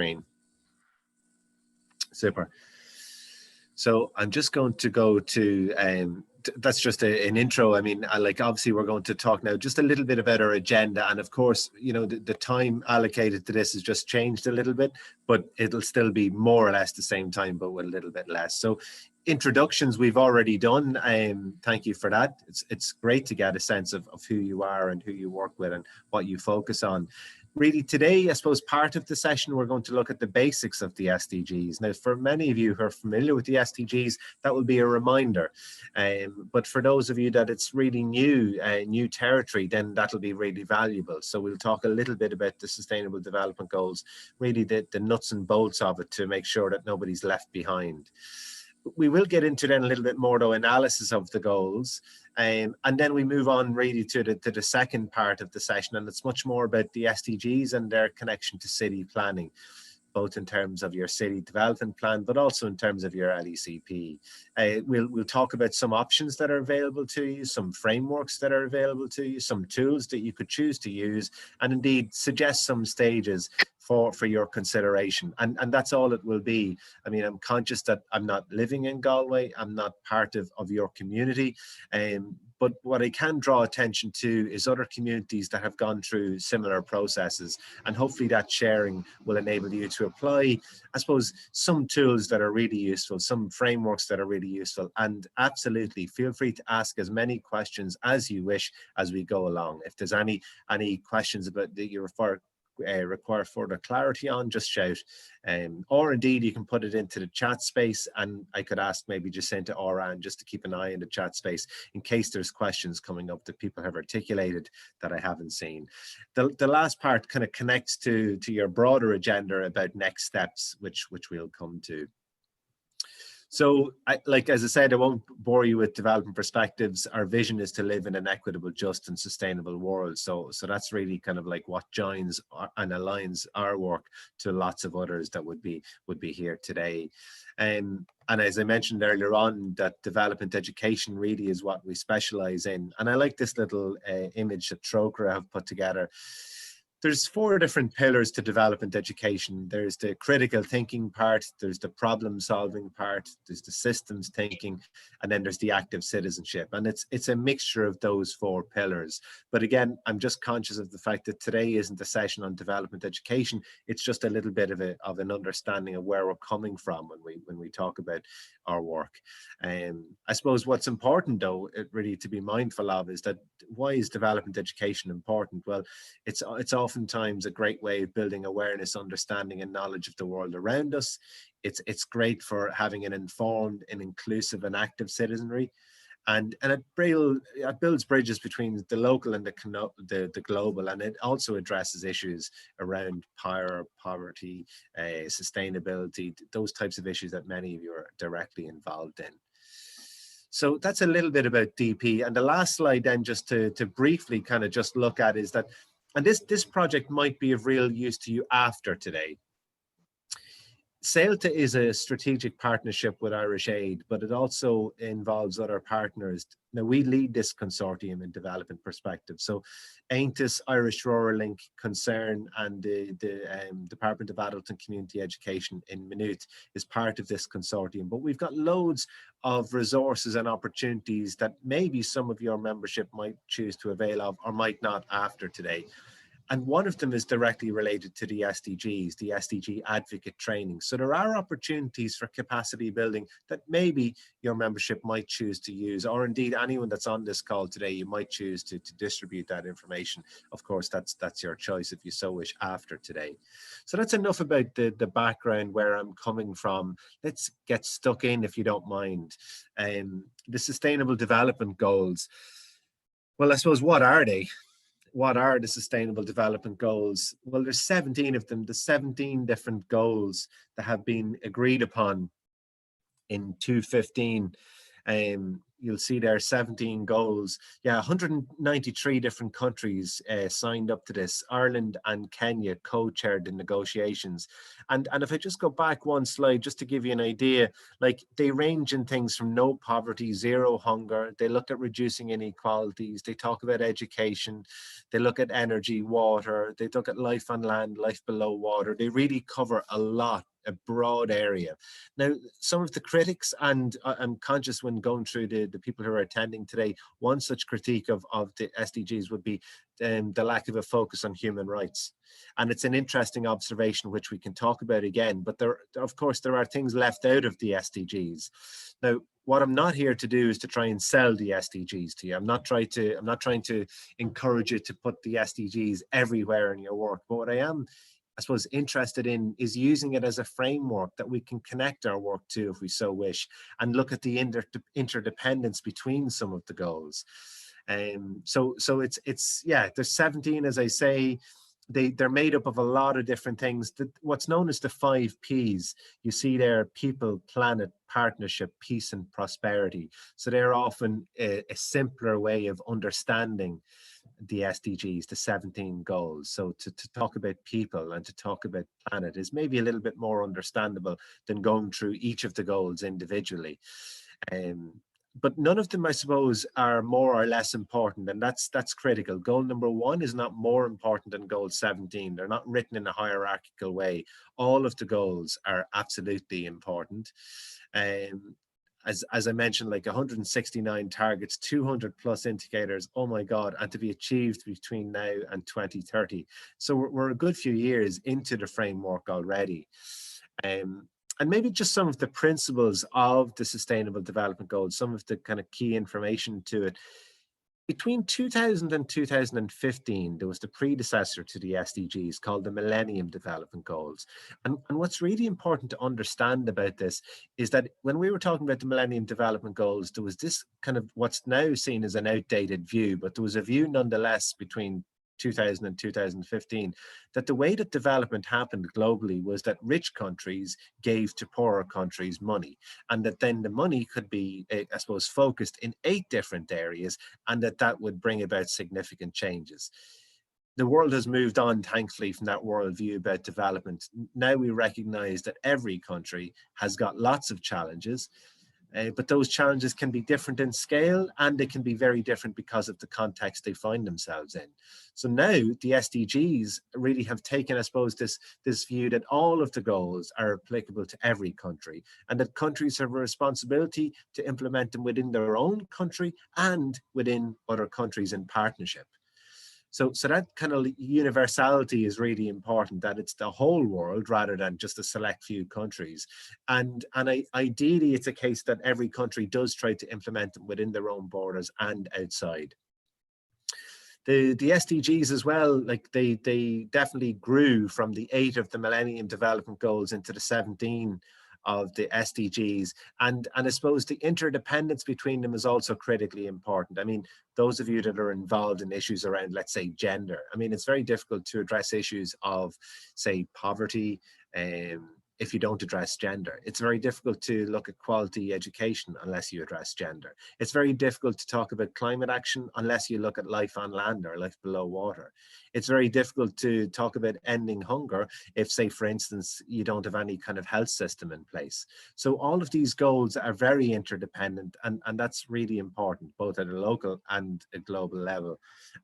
screen. Super. So I'm just going to go to, that's just an intro. I mean, obviously we're going to talk now just a little bit about our agenda. And of course, you know, the time allocated to this has just changed a little bit, but it'll still be more or less the same time, but with a little bit less. So introductions we've already done. Thank you for that. It's great to get a sense of who you are and who you work with and what you focus on. Really today, I suppose part of the session, we're going to look at the basics of the SDGs. Now, for many of you who are familiar with the SDGs, that will be a reminder. But for those of you that it's really new territory, then that'll be really valuable. So we'll talk a little bit about the Sustainable Development Goals, really the nuts and bolts of it to make sure that nobody's left behind. We will get into then a little bit more though analysis of the goals, and then we move on really to the second part of the session, and it's much more about the SDGs and their connection to city planning, both in terms of your city development plan, but also in terms of your LECP. We'll talk about some options that are available to you, some frameworks that are available to you, some tools that you could choose to use, and indeed suggest some stages for your consideration. And that's all it will be. I mean, I'm conscious that I'm not living in Galway, I'm not part of your community, but what I can draw attention to is other communities that have gone through similar processes, and hopefully that sharing will enable you to apply, I suppose, some tools that are really useful, some frameworks that are really useful, and absolutely feel free to ask as many questions as you wish as we go along. If there's any questions about that you require further clarity on, just shout, or indeed you can put it into the chat space, and I could ask maybe Jacinta or Anne just to keep an eye in the chat space in case there's questions coming up that people have articulated that I haven't seen. The last part kind of connects to your broader agenda about next steps, which we'll come to. So, as I said, I won't bore you with development perspectives. Our vision is to live in an equitable, just and sustainable world. So that's really kind of like what joins and aligns our work to lots of others that would be here today. And as I mentioned earlier on, that development education really is what we specialize in. And I like this little image that Troker have put together. There's 4 different pillars to development education. There's the critical thinking part, there's the problem solving part, there's the systems thinking, and then there's the active citizenship. And it's a mixture of those 4 pillars. But again, I'm just conscious of the fact that today isn't a session on development education. It's just a little bit of an understanding of where we're coming from when we talk about our work. I suppose what's important though, really to be mindful of, is that why is development education important? Well, it's oftentimes a great way of building awareness, understanding and knowledge of the world around us. It's great for having an informed and inclusive and active citizenry. And it builds bridges between the local and the global, and it also addresses issues around power, poverty, sustainability, those types of issues that many of you are directly involved in. So that's a little bit about DP. And the last slide then, just to briefly kind of just look at, is that, and this project might be of real use to you after today. SAILTA is a strategic partnership with Irish Aid, but it also involves other partners. Now, we lead this consortium in development perspective. So AINTIS, Irish Rural Link, Concern, and the Department of Adult and Community Education in Maynooth is part of this consortium. But we've got loads of resources and opportunities that maybe some of your membership might choose to avail of or might not after today. And one of them is directly related to the SDGs, the SDG advocate training. So there are opportunities for capacity building that maybe your membership might choose to use, or indeed anyone that's on this call today, you might choose to distribute that information. Of course, that's your choice if you so wish after today. So that's enough about the background, where I'm coming from. Let's get stuck in, if you don't mind. The Sustainable Development Goals. Well, I suppose, what are they? What are the Sustainable Development Goals? Well, there's 17 of them, the 17 different goals that have been agreed upon in 2015 You'll see there 17 goals. Yeah, 193 different countries signed up to this. Ireland and Kenya co-chaired the negotiations. And if I just go back one slide, just to give you an idea, like they range in things from no poverty, zero hunger. They look at reducing inequalities. They talk about education. They look at energy, water. They look at life on land, life below water. They really cover a lot, a broad area. Now, some of the critics, and I'm conscious when going through the people who are attending today, one such critique of the SDGs would be the lack of a focus on human rights. And it's an interesting observation, which we can talk about again, but there, of course, there are things left out of the SDGs. Now, what I'm not here to do is to try and sell the SDGs to you. I'm not trying to encourage you to put the SDGs everywhere in your work, but what I am, I suppose, interested in is using it as a framework that we can connect our work to if we so wish, and look at the interdependence between some of the goals. So it's yeah, there's 17, as I say. They're made up of a lot of different things. What's known as the 5 Ps, you see there: people, planet, partnership, peace, and prosperity. So they're often a simpler way of understanding the SDGs, the 17 goals. So to talk about people and to talk about planet is maybe a little bit more understandable than going through each of the goals individually. But none of them, I suppose, are more or less important, and that's critical. Goal number 1 is not more important than goal 17. They're not written in a hierarchical way. All of the goals are absolutely important. As I mentioned, like 169 targets, 200 plus indicators, oh my God, and to be achieved between now and 2030. So we're a good few years into the framework already. And maybe just some of the principles of the Sustainable Development Goals, some of the kind of key information to it. Between 2000 and 2015, there was the predecessor to the SDGs called the Millennium Development Goals. And what's really important to understand about this is that when we were talking about the Millennium Development Goals, there was this kind of what's now seen as an outdated view, but there was a view nonetheless between 2000 and 2015, that the way that development happened globally was that rich countries gave to poorer countries money, and that then the money could be, I suppose, focused in 8 different areas, and that would bring about significant changes. The world has moved on, thankfully, from that worldview about development. Now we recognize that every country has got lots of challenges, but those challenges can be different in scale, and they can be very different because of the context they find themselves in. So now the SDGs really have taken, I suppose, this view that all of the goals are applicable to every country, and that countries have a responsibility to implement them within their own country and within other countries in partnership. So that kind of universality is really important, that it's the whole world rather than just a select few countries. And ideally, it's a case that every country does try to implement them within their own borders and outside. The SDGs as well, like they definitely grew from the 8 of the Millennium Development Goals into the 17 of the SDGs, and I suppose the interdependence between them is also critically important. I mean, those of you that are involved in issues around, let's say, gender, I mean, it's very difficult to address issues of, say, poverty, if you don't address gender. It's very difficult to look at quality education unless you address gender. It's very difficult to talk about climate action unless you look at life on land or life below water. It's very difficult to talk about ending hunger if, say, for instance, you don't have any kind of health system in place. So all of these goals are very interdependent, and that's really important, both at a local and a global level.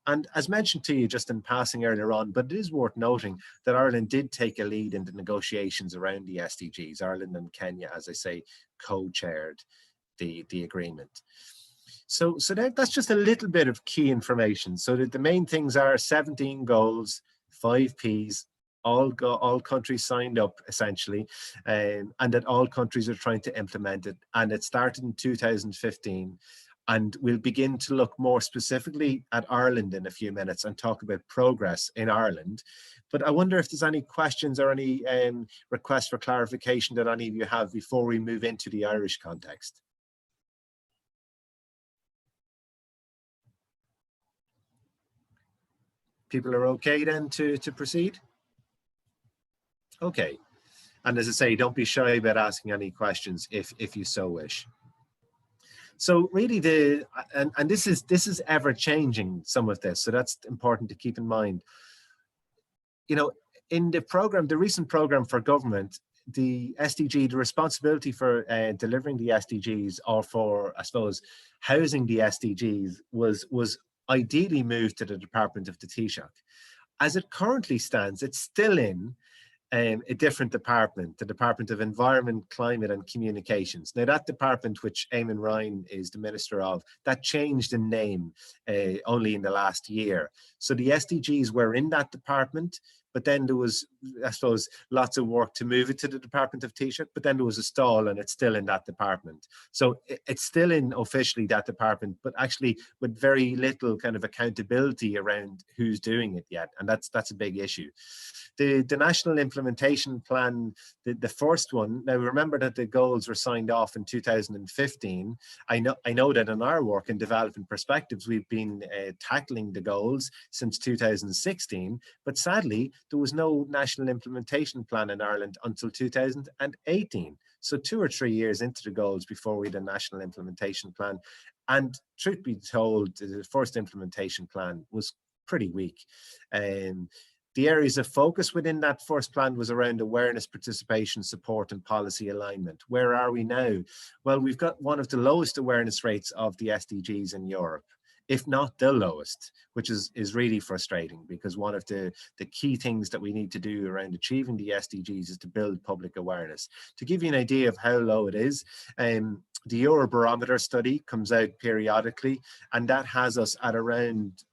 And as mentioned to you just in passing earlier on, but it is worth noting that Ireland did take a lead in the negotiations around the SDGs. Ireland and Kenya, as I say, co-chaired the agreement. So that's just a little bit of key information. So the main things are 17 goals, 5 Ps, all countries signed up essentially, and that all countries are trying to implement it. And it started in 2015. And we'll begin to look more specifically at Ireland in a few minutes and talk about progress in Ireland. But I wonder if there's any questions or any requests for clarification that any of you have before we move into the Irish context. People are okay then to proceed? Okay. And as I say, don't be shy about asking any questions if you so wish. So really and this is ever changing, some of this. So that's important to keep in mind. You know, in the recent program for government, the SDG, the responsibility for delivering the SDGs, or for, I suppose, housing the SDGs, was ideally moved to the Department of the Taoiseach. As it currently stands, it's still in a different department, the Department of Environment, Climate and Communications. Now, that department, which Eamon Ryan is the Minister of, that changed in name only in the last year. So the SDGs were in that department, but then there was, I suppose, lots of work to move it to the Department of Taoiseach, but then there was a stall and it's still in that department. So it's still in officially that department, but actually with very little kind of accountability around who's doing it yet. And that's a big issue. The National Implementation Plan, the first one, now remember that the goals were signed off in 2015. I know that in our work in Development Perspectives, we've been tackling the goals since 2016, but sadly, there was no National Implementation Plan in Ireland until 2018. So 2 or 3 years into the goals before we had a National Implementation Plan. And truth be told, the first implementation plan was pretty weak. The areas of focus within that first plan was around awareness, participation, support and policy alignment. Where are we now? Well, we've got one of the lowest awareness rates of the SDGs in Europe, if not the lowest, which is really frustrating, because one of the key things that we need to do around achieving the SDGs is to build public awareness. To give you an idea of how low it is, the Eurobarometer study comes out periodically, and that has us at around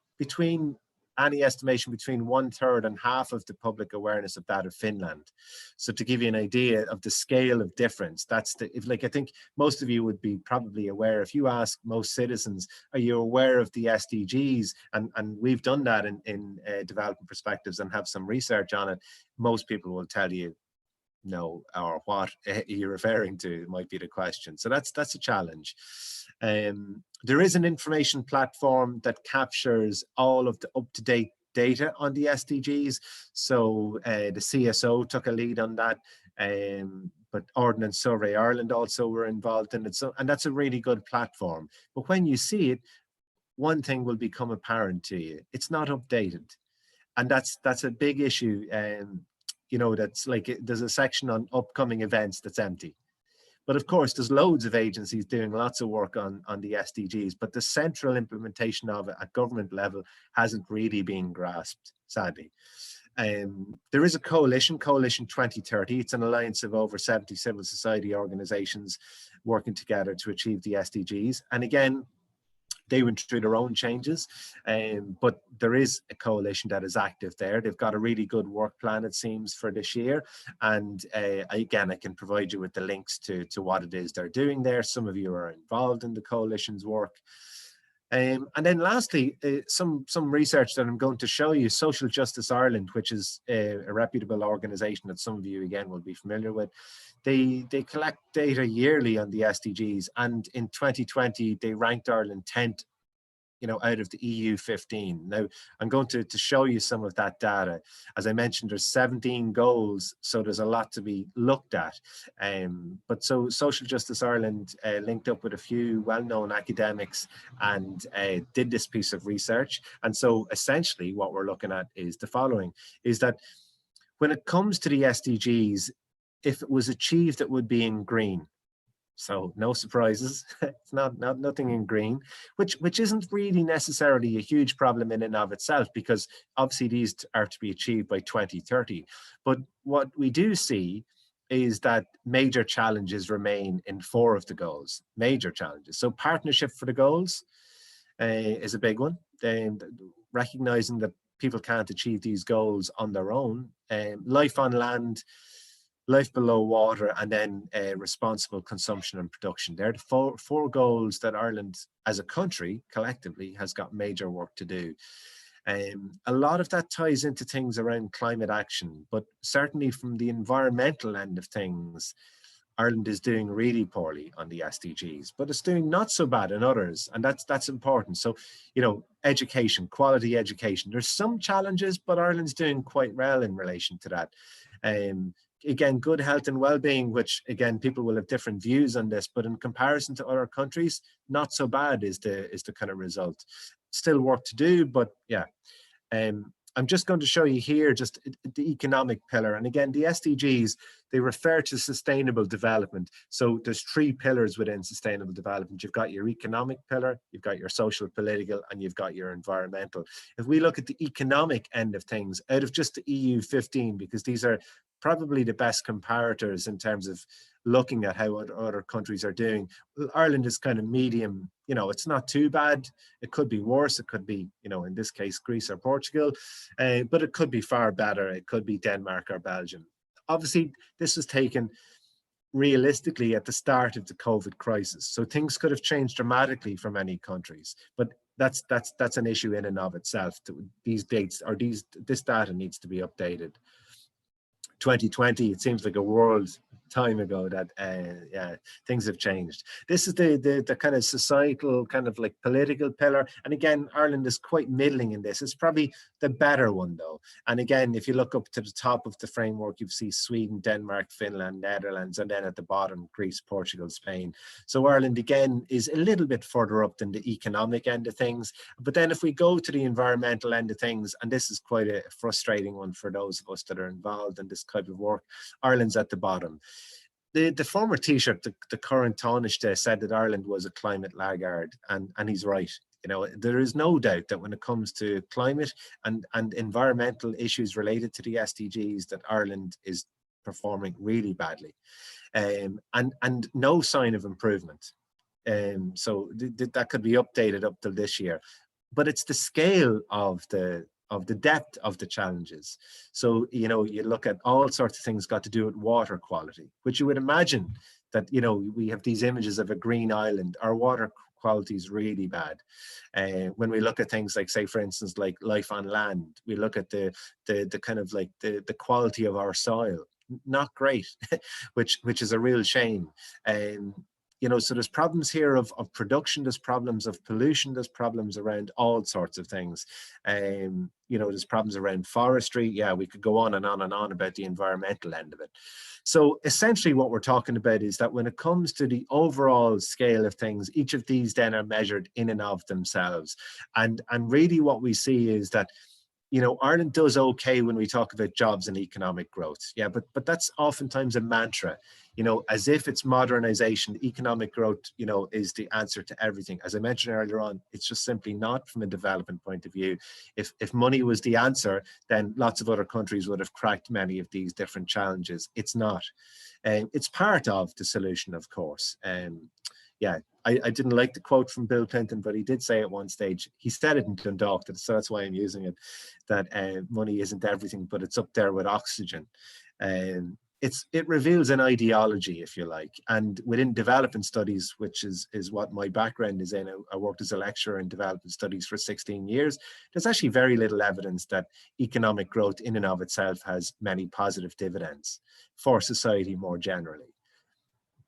any estimation between 1/3 and half of the public awareness of that of Finland. So to give you an idea of the scale of difference, that's I think most of you would be probably aware. If you ask most citizens, are you aware of the SDGs? And we've done that in Development Perspectives and have some research on it. Most people will tell you no, or what you're referring to might be the question. So that's a challenge. There is an information platform that captures all of the up-to-date data on the SDGs. So the CSO took a lead on that, but Ordnance Survey Ireland also were involved in it. So, and that's a really good platform. But when you see it, one thing will become apparent to you: it's not updated, and that's a big issue. You know, that's like, there's a section on upcoming events that's empty. But of course, there's loads of agencies doing lots of work on the SDGs, but the central implementation of it at government level hasn't really been grasped, sadly. There is a Coalition 2030. It's an alliance of over 70 civil society organizations working together to achieve the SDGs. And again, they went through their own changes, but there is a coalition that is active there. They've got a really good work plan, it seems, for this year. And again, I can provide you with the links to what it is they're doing there. Some of you are involved in the coalition's work. And then lastly, some research that I'm going to show you. Social Justice Ireland, which is a reputable organisation that some of you again will be familiar with. They collect data yearly on the SDGs, and in 2020 they ranked Ireland 10th, you know, out of the EU 15. Now I'm going to show you some of that data. As I mentioned, there's 17 goals, so there's a lot to be looked at. But so Social Justice Ireland linked up with a few well-known academics and did this piece of research. And so essentially what we're looking at is the following: is that when it comes to the SDGs, if it was achieved, it would be in green. So no surprises. It's nothing in green, which isn't really necessarily a huge problem in and of itself, because obviously these are to be achieved by 2030. But what we do see is that major challenges remain in 4 of the goals. Major challenges. So partnership for the goals is a big one. Recognizing that people can't achieve these goals on their own. Life on land, life below water, and then responsible consumption and production. They're the four goals that Ireland as a country collectively has got major work to do. A lot of that ties into things around climate action, but certainly from the environmental end of things, Ireland is doing really poorly on the SDGs, but it's doing not so bad in others, and that's important. So, you know, education, quality education. There's some challenges, but Ireland's doing quite well in relation to that. again, good health and well-being, which again, people will have different views on this, but in comparison to other countries, not so bad is the kind of result. Still work to do, but yeah. I'm just going to show you here just the economic pillar. And again, the SDGs, they refer to sustainable development. So there's 3 pillars within sustainable development. You've got your economic pillar, you've got your social, political, and you've got your environmental. If we look at the economic end of things, out of just the EU 15, because these are probably the best comparators in terms of looking at how other countries are doing. Well, Ireland is kind of medium, you know, it's not too bad. It could be worse. It could be, you know, in this case, Greece or Portugal, but it could be far better. It could be Denmark or Belgium. Obviously, this was taken realistically at the start of the COVID crisis. So things could have changed dramatically for many countries, but that's an issue in and of itself. These dates or this data needs to be updated. 2020, it seems like a world time ago that yeah, things have changed. This is the kind of societal, kind of like political pillar. And again, Ireland is quite middling in this. It's probably the better one though. And again, if you look up to the top of the framework, you see Sweden, Denmark, Finland, Netherlands, and then at the bottom, Greece, Portugal, Spain. So Ireland again is a little bit further up than the economic end of things. But then if we go to the environmental end of things, and this is quite a frustrating one for those of us that are involved in this type of work, Ireland's at the bottom. The former Taoiseach, the current Taoiseach, said that Ireland was a climate laggard, and he's right. You know, there is no doubt that when it comes to climate and environmental issues related to the SDGs, that Ireland is performing really badly, and no sign of improvement. So that could be updated up till this year, but it's the scale of the depth of the challenges. So, you know, you look at all sorts of things got to do with water quality, which you would imagine that, you know, we have these images of a green island. Our water quality is really bad. When we look at things like, say, for instance, like life on land, we look at the kind of like the quality of our soil, not great, which is a real shame. You know, so there's problems here of production, there's problems of pollution, there's problems around all sorts of things. You know, there's problems around forestry. Yeah, we could go on and on and on about the environmental end of it. So essentially what we're talking about is that when it comes to the overall scale of things, each of these then are measured in and of themselves. And really what we see is that, you know, Ireland does okay when we talk about jobs and economic growth. Yeah, but that's oftentimes a mantra, you know, as if it's modernization, economic growth, you know, is the answer to everything. As I mentioned earlier on, it's just simply not from a development point of view. If money was the answer, then lots of other countries would have cracked many of these different challenges. It's not. It's part of the solution, of course. Yeah, I didn't like the quote from Bill Clinton, but he did say at one stage, he said it in Dundalk, so that's why I'm using it, that money isn't everything, but it's up there with oxygen. It reveals an ideology, if you like. And within development studies, which is what my background is in, I worked as a lecturer in development studies for 16 years. There's actually very little evidence that economic growth in and of itself has many positive dividends for society more generally.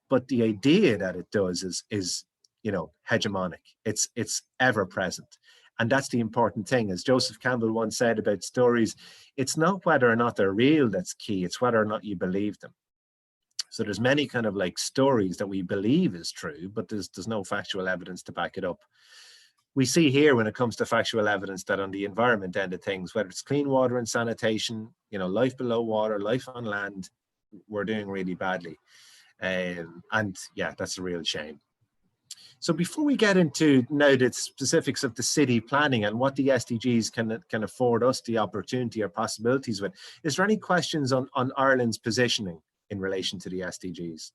But the idea that it does is you know, hegemonic. It's ever present. And that's the important thing. As Joseph Campbell once said about stories, it's not whether or not they're real that's key, it's whether or not you believe them. So there's many kind of like stories that we believe is true, but there's no factual evidence to back it up. We see here when it comes to factual evidence that on the environment end of things, whether it's clean water and sanitation, you know, life below water, life on land, we're doing really badly. And yeah, that's a real shame. So before we get into now the specifics of the city planning and what the SDGs can afford us the opportunity or possibilities with, is there any questions on Ireland's positioning in relation to the SDGs?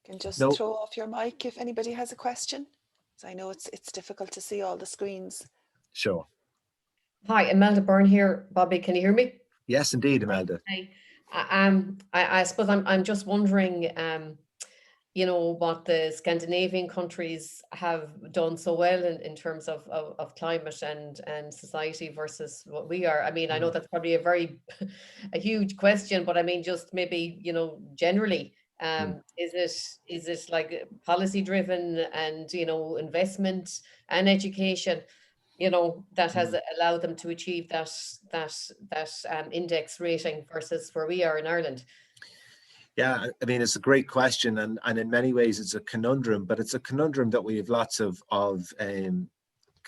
You can just throw off your mic if anybody has a question. So I know it's difficult to see all the screens. Sure. Hi, Imelda Byrne here. Bobby, can you hear me? Yes, indeed, Imelda. Hi. I suppose I'm just wondering, you know, what the Scandinavian countries have done so well in terms of climate and society versus what we are. I mean, I know that's probably a huge question, but I mean, just maybe, you know, generally, is it like policy driven and, you know, investment and education? you know, that has allowed them to achieve that index rating versus where we are in Ireland? Yeah, I mean, it's a great question, and in many ways it's a conundrum, but it's a conundrum that we have lots of kind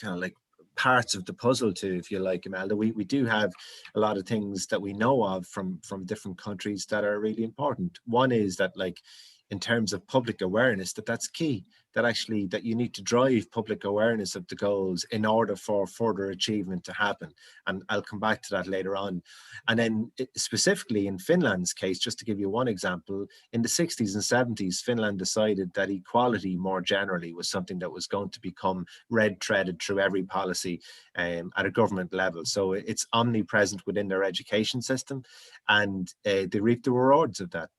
of like parts of the puzzle to, if you like, Imelda. We do have a lot of things that we know of from different countries that are really important. One is that, like, in terms of public awareness, that's key, that actually that you need to drive public awareness of the goals in order for further achievement to happen. And I'll come back to that later on. And then specifically in Finland's case, just to give you one example, in the 60s and 70s, Finland decided that equality more generally was something that was going to become red-threaded through every policy at a government level. So it's omnipresent within their education system, and they reap the rewards of that.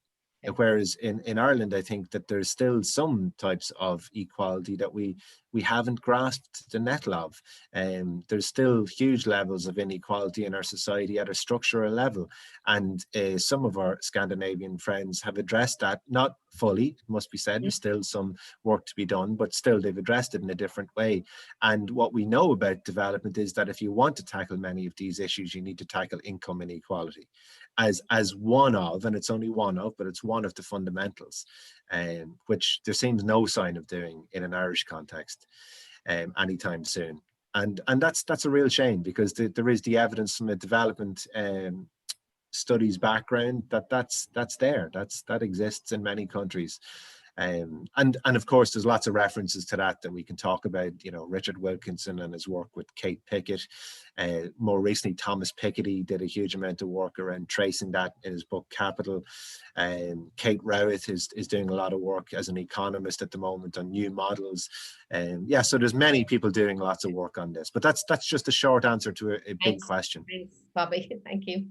Whereas in Ireland, I think that there's still some types of equality that we haven't grasped the nettle of. There's still huge levels of inequality in our society at a structural level. And some of our Scandinavian friends have addressed that, not fully, it must be said, there's still some work to be done, but still they've addressed it in a different way. And what we know about development is that if you want to tackle many of these issues, you need to tackle income inequality as one of, and it's only one of, but it's one of the fundamentals, which there seems no sign of doing in an Irish context anytime soon. And that's a real shame, because there is the evidence from a development studies background that exists in many countries. And of course, there's lots of references to that we can talk about. You know, Richard Wilkinson and his work with Kate Pickett. More recently, Thomas Piketty did a huge amount of work around tracing that in his book Capital. Kate Rowett is doing a lot of work as an economist at the moment on new models. Yeah, so there's many people doing lots of work on this. But that's just a short answer to a big question. Thanks, Bobby. Thank you.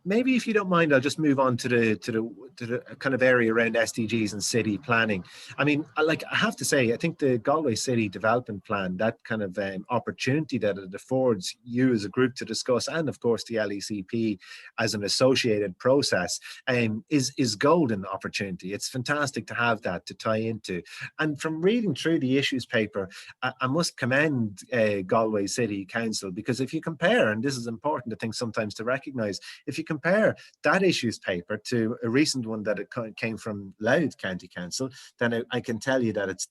Maybe if you don't mind, I'll just move on to the kind of area around SDGs and city planning. I mean, I have to say, I think the Galway City Development Plan, that kind of opportunity that it affords you as a group to discuss, and of course the LECP as an associated process, is golden opportunity. It's fantastic to have that to tie into. And from reading through the issues paper, I must commend Galway City Council, because if you compare, and this is important, I think, sometimes to recognise, if you compare that issues paper to a recent one that it came from Louth County Council, then I can tell you that it's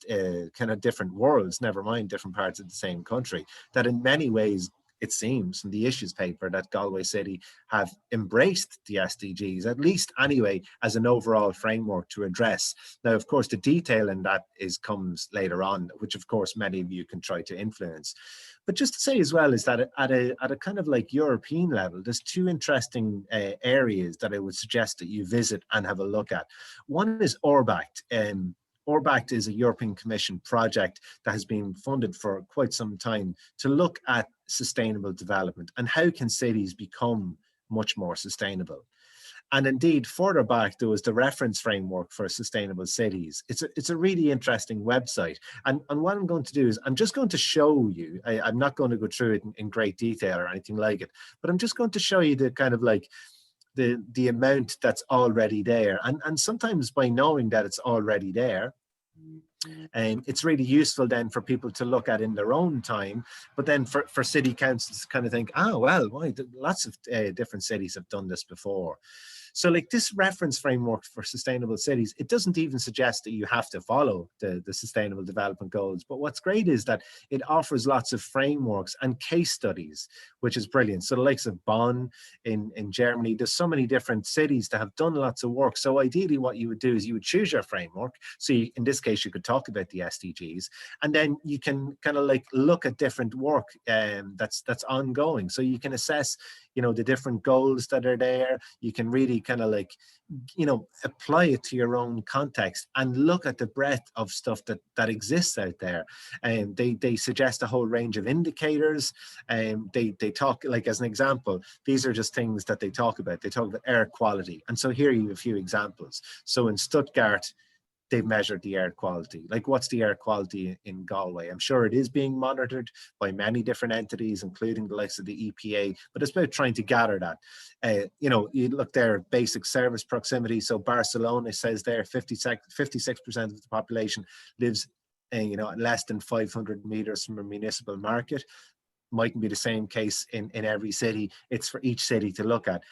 kind of different worlds, never mind different parts of the same country, that in many ways, it seems from the issues paper that Galway City have embraced the SDGs, at least anyway, as an overall framework to address. Now, of course, the detail in that comes later on, which of course many of you can try to influence. But just to say as well is that at a kind of like European level, there's two interesting areas that I would suggest that you visit and have a look at. One is Orbact. Orbact is a European Commission project that has been funded for quite some time to look at sustainable development and how can cities become much more sustainable. And indeed, further back, there was the reference framework for sustainable cities. It's a really interesting website. And what I'm going to do is I'm just going to show you, I'm not going to go through it in great detail or anything like it, but I'm just going to show you the kind of like the amount that's already there. And sometimes by knowing that it's already there, it's really useful then for people to look at in their own time, but then for city councils to kind of think, oh, well, why, lots of different cities have done this before. So like this reference framework for sustainable cities, it doesn't even suggest that you have to follow the sustainable development goals. But what's great is that it offers lots of frameworks and case studies, which is brilliant. So the likes of Bonn in Germany, there's so many different cities that have done lots of work. So ideally what you would do is you would choose your framework. So in this case, you could talk about the SDGs, and then you can kind of like look at different work that's ongoing. So you can assess, you know, the different goals that are there. You can really kind of like, you know, apply it to your own context and look at the breadth of stuff that exists out there. And they suggest a whole range of indicators. And they talk, like as an example, these are just things that they talk about. They talk about air quality. And so here you have a few examples. So in Stuttgart, they've measured the air quality. Like, what's the air quality in Galway? I'm sure it is being monitored by many different entities, including the likes of the EPA, but it's about trying to gather that. You know, you look there, basic service proximity. So Barcelona says there 56% of the population lives you know, less than 500 meters from a municipal market. Mightn't be the same case in every city. It's for each city to look at.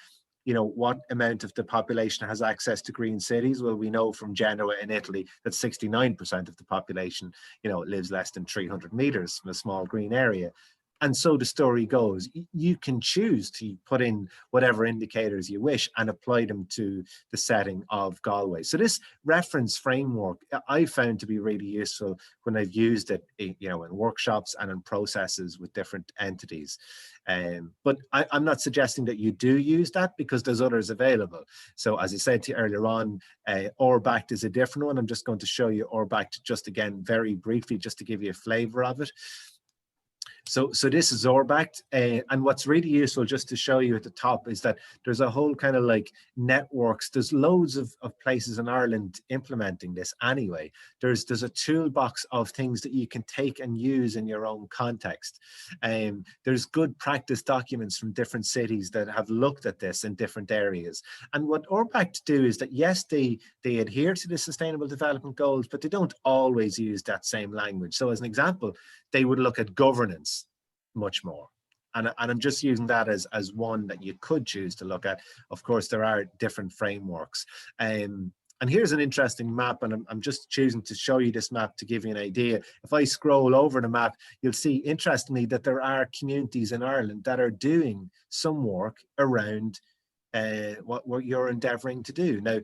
You know, what amount of the population has access to green cities? Well, we know from Genoa in Italy that 69% of the population, you know, lives less than 300 meters from a small green area. And so the story goes, you can choose to put in whatever indicators you wish and apply them to the setting of Galway. So this reference framework I found to be really useful when I've used it, you know, in workshops and in processes with different entities. But I'm not suggesting that you do use that, because there's others available. So as I said to you earlier on, ORBACT is a different one. I'm just going to show you ORBACT just again very briefly, just to give you a flavor of it. So this is ORBACT, and what's really useful just to show you at the top is that there's a whole kind of like networks. There's loads of places in Ireland implementing this anyway. There's a toolbox of things that you can take and use in your own context. There's good practice documents from different cities that have looked at this in different areas. And what ORBACT do is that, yes, they adhere to the Sustainable Development Goals, but they don't always use that same language. So as an example, they would look at governance much more. And I'm just using that as one that you could choose to look at. Of course, there are different frameworks. And here's an interesting map, and I'm just choosing to show you this map to give you an idea. If I scroll over the map, you'll see, interestingly, that there are communities in Ireland that are doing some work around what you're endeavouring to do. Now,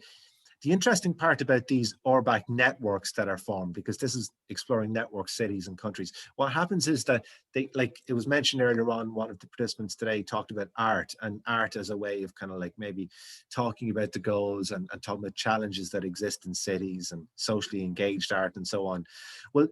the interesting part about these ORBACT networks that are formed, because this is exploring network cities and countries, what happens is that they, like it was mentioned earlier on, one of the participants today talked about art, and art as a way of kind of like maybe talking about the goals and talking about challenges that exist in cities and socially engaged art and so on. Well,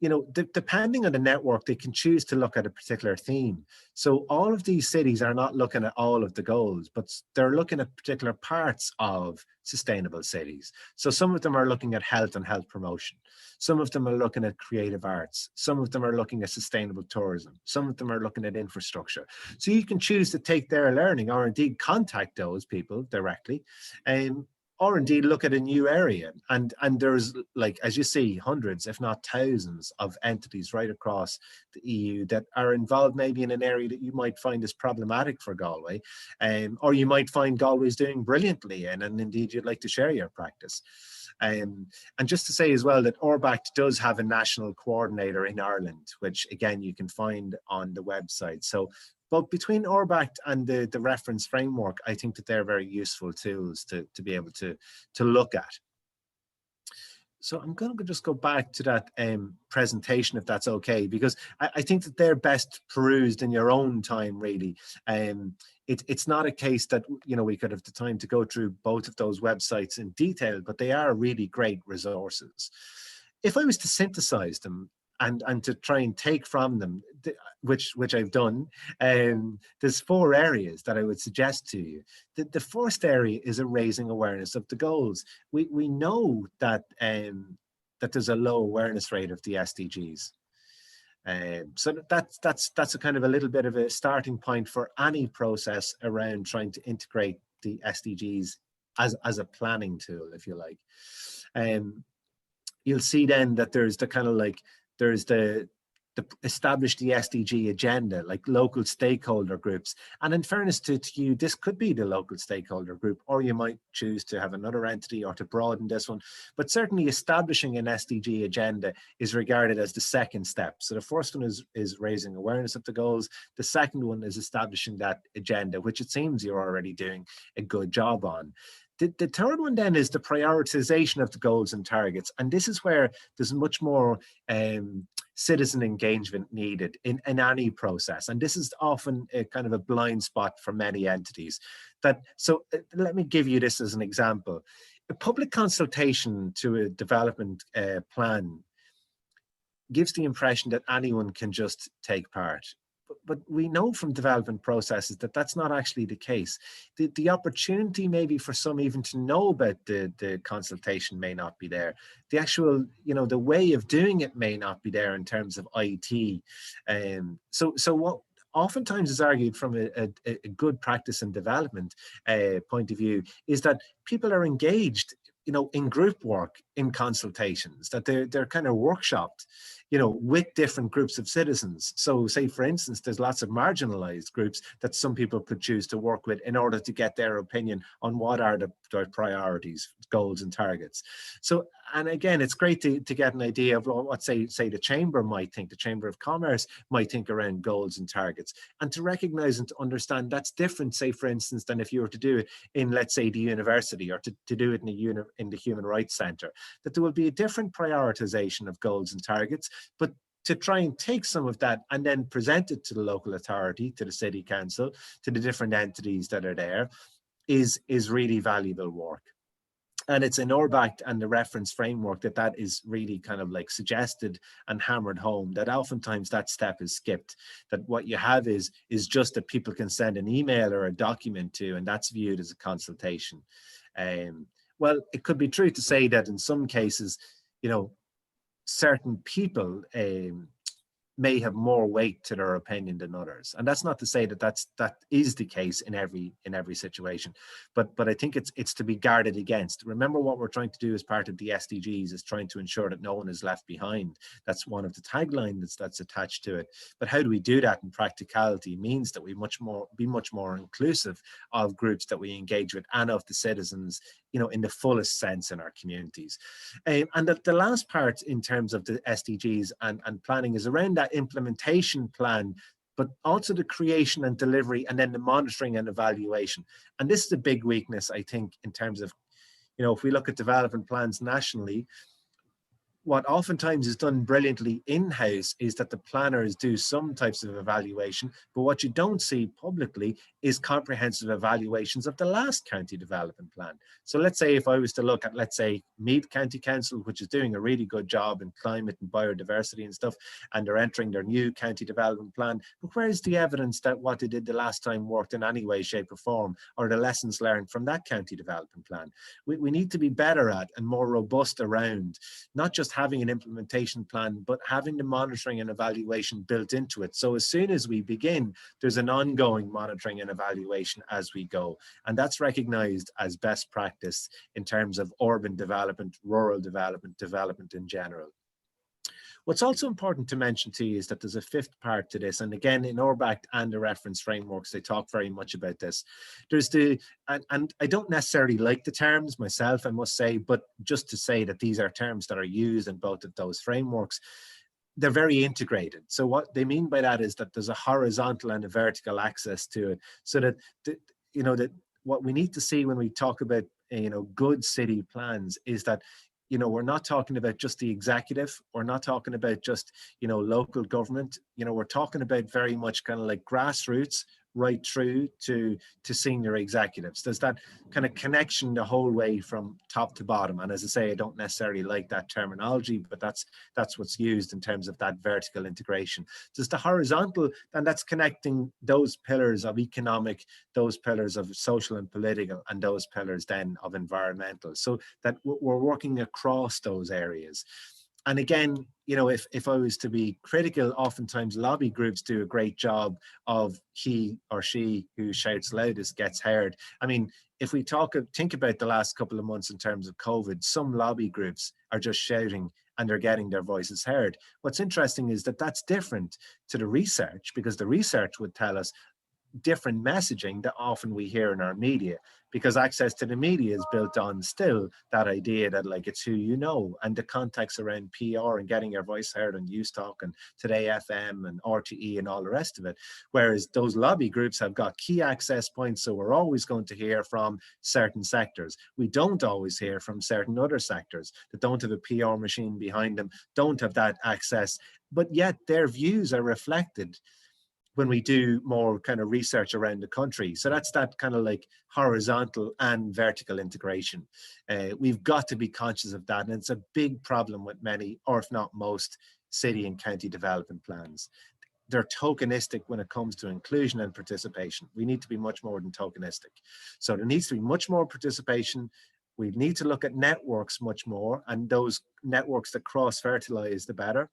you know, depending on the network, they can choose to look at a particular theme. So all of these cities are not looking at all of the goals, but they're looking at particular parts of sustainable cities. So some of them are looking at health and health promotion. Some of them are looking at creative arts. Some of them are looking at sustainable tourism. Some of them are looking at infrastructure. So you can choose to take their learning, or indeed contact those people directly, or indeed look at a new area. And there's, like, as you see, hundreds, if not thousands, of entities right across the EU that are involved maybe in an area that you might find is problematic for Galway, or you might find Galway's doing brilliantly in, and indeed you'd like to share your practice. And just to say as well that ORBACT does have a national coordinator in Ireland, which again you can find on the website. So but between ORBACT and the reference framework, I think that they're very useful tools to be able to look at. So I'm going to just go back to that presentation, if that's okay, because I think that they're best perused in your own time, really. It's not a case that, you know, we could have the time to go through both of those websites in detail, but they are really great resources. If I was to synthesize them and to try and take from them, which I've done, there's 4 areas that I would suggest to you. The first area is a raising awareness of the goals. We know that that there's a low awareness rate of the SDGs. So that's a kind of a little bit of a starting point for any process around trying to integrate the SDGs as a planning tool, if you like. You'll see then that there's the kind of like, there's the establish the SDG agenda, like local stakeholder groups. And in fairness to you, this could be the local stakeholder group, or you might choose to have another entity or to broaden this one. But certainly establishing an SDG agenda is regarded as the second step. So the first one is raising awareness of the goals. The second one is establishing that agenda, which it seems you're already doing a good job on. The third one then is the prioritization of the goals and targets. And this is where there's much more citizen engagement needed in any process. And this is often a kind of a blind spot for many entities. So let me give you this as an example. A public consultation to a development plan gives the impression that anyone can just take part. But we know from development processes that that's not actually the case. The opportunity maybe for some even to know about the consultation may not be there. The actual, you know, the way of doing it may not be there in terms of IT. So what oftentimes is argued from a good practice and development point of view is that people are engaged you know, in group work, in consultations, that they're kind of workshopped, you know, with different groups of citizens. So say, for instance, there's lots of marginalized groups that some people could choose to work with in order to get their opinion on what are their priorities, goals and targets. So, and again, it's great to get an idea of what, say the Chamber might think, the Chamber of Commerce might think around goals and targets, and to recognize and to understand that's different, say, for instance, than if you were to do it in, let's say, the university, or to do it in the Human Rights Centre, that there will be a different prioritization of goals and targets, but to try and take some of that and then present it to the local authority, to the city council, to the different entities that are there, is really valuable work. And it's in ORBACT and the reference framework that is really kind of like suggested and hammered home, that oftentimes that step is skipped, that what you have is just that people can send an email or a document to, and that's viewed as a consultation. Well, it could be true to say that in some cases, you know, certain people may have more weight to their opinion than others, and that's not to say that that is the case in every situation, but I think it's to be guarded against. Remember, what we're trying to do as part of the SDGs is trying to ensure that no one is left behind. That's one of the taglines that's attached to it. But how do we do that in practicality? Means that we be much more inclusive of groups that we engage with and of the citizens, you know, in the fullest sense in our communities. And the last part in terms of the SDGs and planning is around that implementation plan, but also the creation and delivery, and then the monitoring and evaluation. And this is a big weakness, I think, in terms of, you know, if we look at development plans nationally, what oftentimes is done brilliantly in-house is that the planners do some types of evaluation, but what you don't see publicly is comprehensive evaluations of the last county development plan. So let's say if I was to look at, let's say, Meath County Council, which is doing a really good job in climate and biodiversity and stuff, and they're entering their new county development plan, but where's the evidence that what they did the last time worked in any way, shape or form, or the lessons learned from that county development plan? We need to be better at and more robust around not just having an implementation plan, but having the monitoring and evaluation built into it. So as soon as we begin, there's an ongoing monitoring and evaluation as we go. And that's recognized as best practice in terms of urban development, rural development, development in general. What's also important to mention to you is that there's a fifth part to this. And again, in ORBACT and the reference frameworks, they talk very much about this. There's and I don't necessarily like the terms myself, I must say, but just to say that these are terms that are used in both of those frameworks. They're very integrated. So what they mean by that is that there's a horizontal and a vertical access to it, so that, you know, that what we need to see when we talk about, you know, good city plans is that, you know, we're not talking about just the executive. We're not talking about just, you know, local government. You know, we're talking about very much kind of like grassroots right through to senior executives. There's that kind of connection the whole way from top to bottom. And as I say, I don't necessarily like that terminology, but that's what's used in terms of that vertical integration. There's the horizontal, and that's connecting those pillars of economic, those pillars of social and political, and those pillars then of environmental, so that we're working across those areas. And again, you know, if I was to be critical, oftentimes lobby groups do a great job of he or she who shouts loudest gets heard. I mean, if we think about the last couple of months in terms of COVID, some lobby groups are just shouting and they're getting their voices heard. What's interesting is that that's different to the research, because the research would tell us different messaging that often we hear in our media, because access to the media is built on still that idea that like it's who you know, and the context around PR and getting your voice heard on News Talk and Today FM and RTE and all the rest of it. Whereas those lobby groups have got key access points, so we're always going to hear from certain sectors. We don't always hear from certain other sectors that don't have a PR machine behind them, don't have that access, but yet their views are reflected when we do more kind of research around the country. So that's that kind of like horizontal and vertical integration. We've got to be conscious of that. And it's a big problem with many, or if not most, city and county development plans. They're tokenistic when it comes to inclusion and participation. We need to be much more than tokenistic. So there needs to be much more participation. We need to look at networks much more, and those networks that cross-fertilize, the better.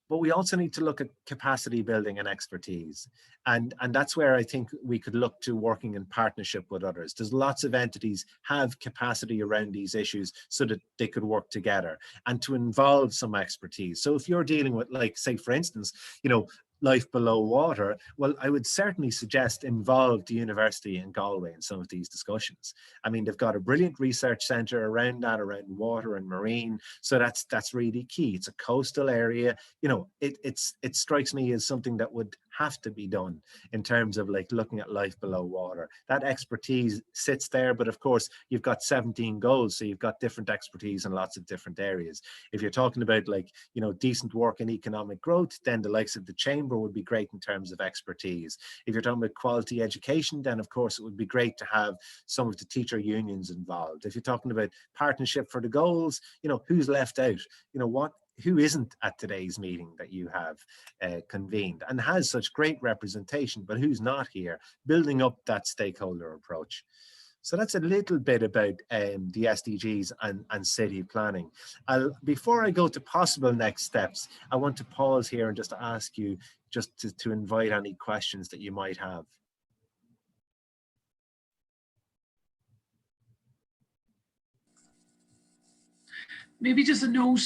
but we also need to look at capacity building and expertise. And that's where I think we could look to working in partnership with others. There's lots of entities have capacity around these issues so that they could work together and to involve some expertise. So if you're dealing with, like, say, for instance, you know, life below water, well, I would certainly suggest involve the university in Galway in some of these discussions. I mean, they've got a brilliant research centre around that, around water and marine. So that's really key. It's a coastal area. You know, it strikes me as something that would have to be done in terms of like looking at life below water. That expertise sits there, but of course you've got 17 goals, so you've got different expertise in lots of different areas. If you're talking about, like, you know, decent work and economic growth, then the likes of the chamber would be great in terms of expertise. If you're talking about quality education, then of course it would be great to have some of the teacher unions involved. If you're talking about partnership for the goals, you know, who's left out? You know, who isn't at today's meeting that you have convened and has such great representation, but who's not here? Building up that stakeholder approach. So that's a little bit about the SDGs and city planning. Before I go to possible next steps, I want to pause here and just ask you just to invite any questions that you might have. Maybe just a note,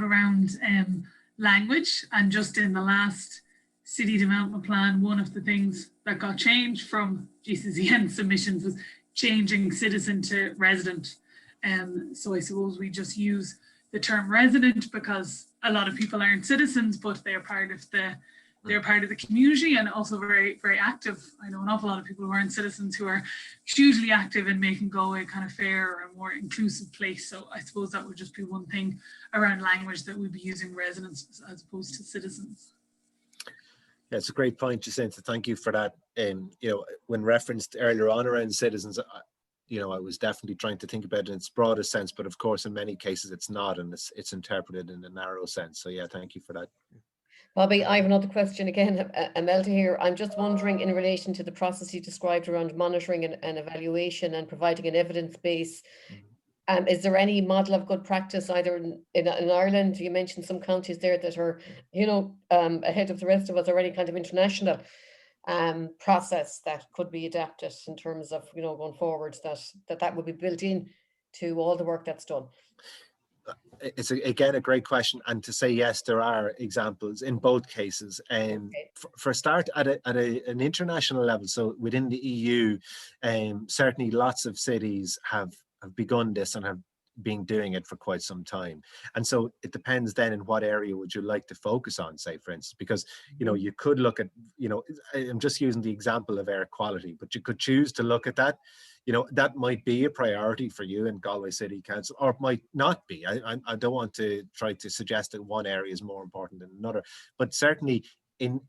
around language. And just in the last city development plan, one of the things that got changed from GCCN submissions was changing citizen to resident. So I suppose we just use the term resident because a lot of people aren't citizens, but they're part of the community and also very, very active. I know an awful lot of people who aren't citizens who are hugely active in making Galway a kind of fairer and more inclusive place. So I suppose that would just be one thing around language, that we'd be using residents as opposed to citizens. Yeah, it's a great point, Jacinta. Thank you for that. You know, when referenced earlier on around citizens, you know, I was definitely trying to think about it in its broadest sense, but of course, in many cases, it's not, and it's interpreted in a narrow sense. So yeah, thank you for that. Bobby, I have another question again, Imelda here. I'm just wondering, in relation to the process you described around monitoring and evaluation and providing an evidence base, is there any model of good practice either in Ireland? You mentioned some counties there that are, you know, ahead of the rest of us, or any kind of international process that could be adapted in terms of, you know, going forward, that would be built in to all the work that's done? It's again a great question, and to say yes, there are examples in both cases. Okay. For start, at an international level, so within the EU, certainly lots of cities have begun this and have been doing it for quite some time. And so it depends then in what area would you like to focus on, say, for instance, because, you know, you could look at, you know, I'm just using the example of air quality, but you could choose to look at that. You know, that might be a priority for you in Galway City Council, or it might not be. I don't want to try to suggest that one area is more important than another, but certainly and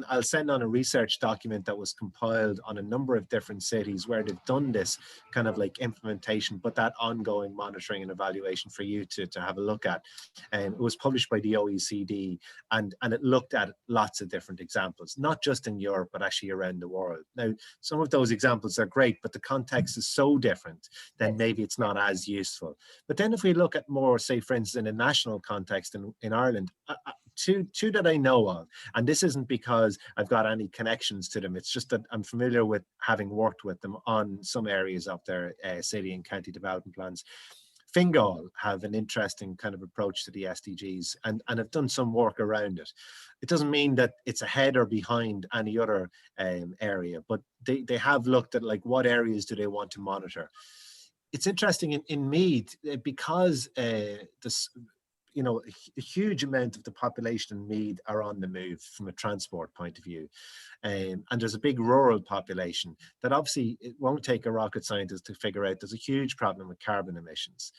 I'll send on a research document that was compiled on a number of different cities where they've done this kind of like implementation, but that ongoing monitoring and evaluation for you to have a look at. It was published by the OECD, and it looked at lots of different examples, not just in Europe, but actually around the world. Now, some of those examples are great, but the context is so different, then maybe it's not as useful. But then if we look at more, say, for instance, in a national context in Ireland, two that I know of, and this isn't because I've got any connections to them, it's just that I'm familiar with having worked with them on some areas of their city and county development plans. Fingal have an interesting kind of approach to the SDGs and have done some work around it. It doesn't mean that it's ahead or behind any other area, but they have looked at like what areas do they want to monitor. It's interesting in Meath because this, you know, a huge amount of the population in Meath are on the move from a transport point of view. And there's a big rural population that obviously it won't take a rocket scientist to figure out there's a huge problem with carbon emissions.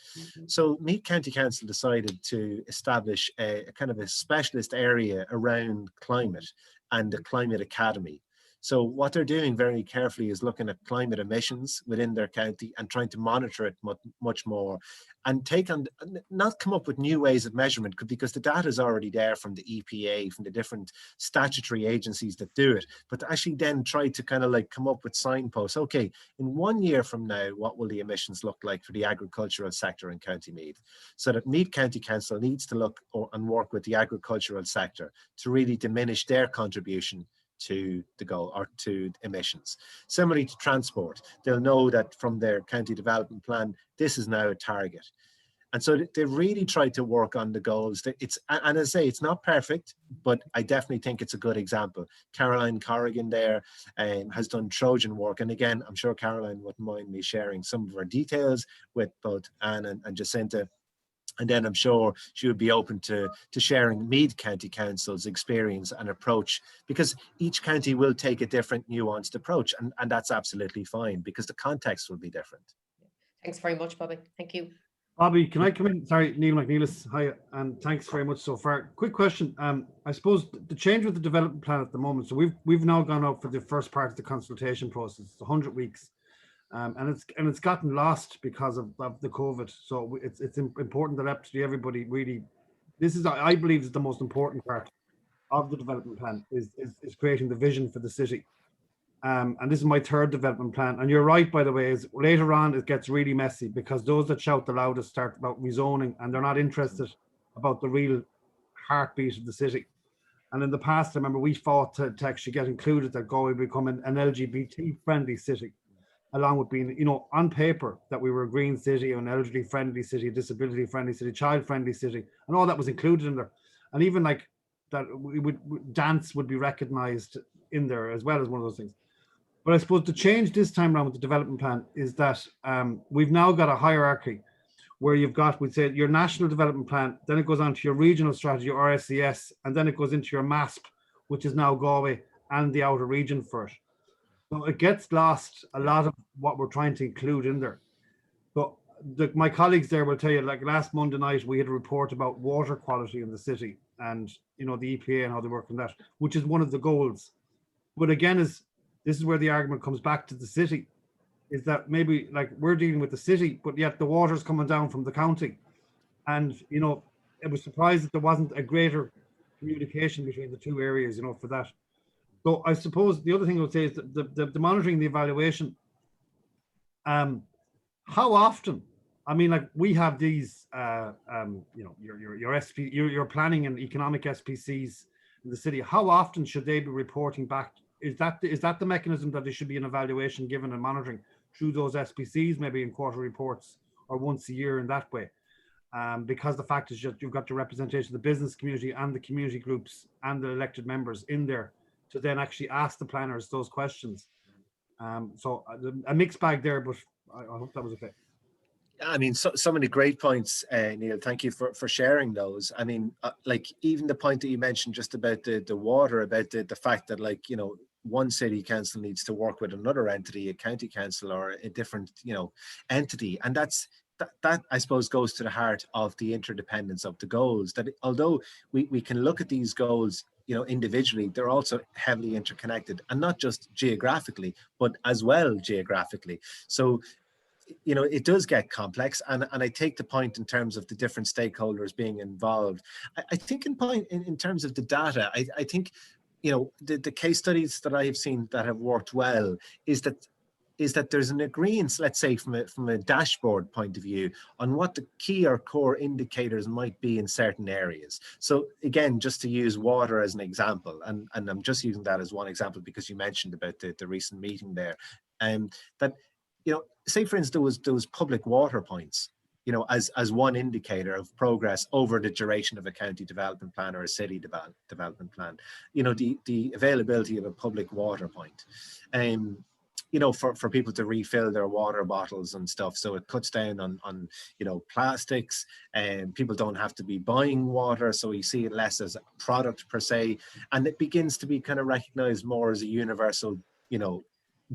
So Meath County Council decided to establish a kind of a specialist area around climate and a climate academy. So what they're doing very carefully is looking at climate emissions within their county and trying to monitor it much more, and take on, not come up with new ways of measurement, because the data is already there from the EPA, from the different statutory agencies that do it, but to actually then try to kind of like come up with signposts. Okay, in 1 year from now, what will the emissions look like for the agricultural sector in County Meath? So that Meath County Council needs to look and work with the agricultural sector to really diminish their contribution to the goal, or to emissions. Similarly to transport, they'll know that from their county development plan, this is now a target. And so they really try to work on the goals. And as I say, it's not perfect, but I definitely think it's a good example. Caroline Corrigan there has done Trojan work. And again, I'm sure Caroline wouldn't mind me sharing some of her details with both Anne and Jacinta. And then I'm sure she would be open to sharing Meath County Council's experience and approach, because each county will take a different nuanced approach, and that's absolutely fine, because the context will be different. Thanks very much, Bobby. Thank you. Bobby, can I come in? Sorry, Neil McNeilis. Hi, and thanks very much so far. Quick question. I suppose the change with the development plan at the moment. So we've now gone out for the first part of the consultation process. It's 100 weeks. And it's gotten lost because of the COVID. So it's important that absolutely everybody really, this is, I believe, is the most important part of the development plan is creating the vision for the city. And this is my third development plan. And you're right, by the way, is later on it gets really messy, because those that shout the loudest start about rezoning, and they're not interested about the real heartbeat of the city. And in the past, I remember we fought to actually get included that Galway become an LGBT friendly city, along with being, you know, on paper that we were a green city, an elderly friendly city, a disability friendly city, child friendly city, and all that was included in there. And even like that, dance would be recognized in there as well as one of those things. But I suppose the change this time around with the development plan is that we've now got a hierarchy where you've got, we'd say, your national development plan, then it goes on to your regional strategy, or RSCS, and then it goes into your MASP, which is now Galway and the outer region for it. So it gets lost, a lot of what we're trying to include in there. But my colleagues there will tell you, like last Monday night, we had a report about water quality in the city, and you know, the EPA and how they work on that, which is one of the goals. But again, this is where the argument comes back to the city, is that maybe like we're dealing with the city, but yet the water's coming down from the county. And you know, I was surprised that there wasn't a greater communication between the two areas, you know, for that. So I suppose the other thing I would say is that the monitoring, the evaluation, how often, I mean, like we have these, you know, your planning and economic SPCs in the city, how often should they be reporting back? Is that the mechanism that there should be an evaluation given and monitoring through those SPCs, maybe in quarter reports or once a year in that way? Because the fact is that you've got the representation of the business community and the community groups and the elected members in there to then actually ask the planners those questions. So a mixed bag there, but I hope that was okay. I mean, so many great points, Neil. Thank you for sharing those. I mean, like even the point that you mentioned just about the water, about the fact that, like, you know, one city council needs to work with another entity, a county council or a different, you know, entity. And that I suppose goes to the heart of the interdependence of the goals, that although we can look at these goals, you know, individually, they're also heavily interconnected, and not just geographically, but as well geographically. So, you know, it does get complex, and I take the point in terms of the different stakeholders being involved. I think in terms of the data, I think, you know, the case studies that I have seen that have worked well is that there's an agreement, let's say from a dashboard point of view, on what the key or core indicators might be in certain areas. So again, just to use water as an example, and I'm just using that as one example because you mentioned about the recent meeting there, that, you know, say for instance there was public water points, you know, as one indicator of progress over the duration of a county development plan or a city development plan. You know, the availability of a public water point, you know, for people to refill their water bottles and stuff. So it cuts down on you know, plastics, and people don't have to be buying water. So we see it less as a product per se, and it begins to be kind of recognized more as a universal, you know,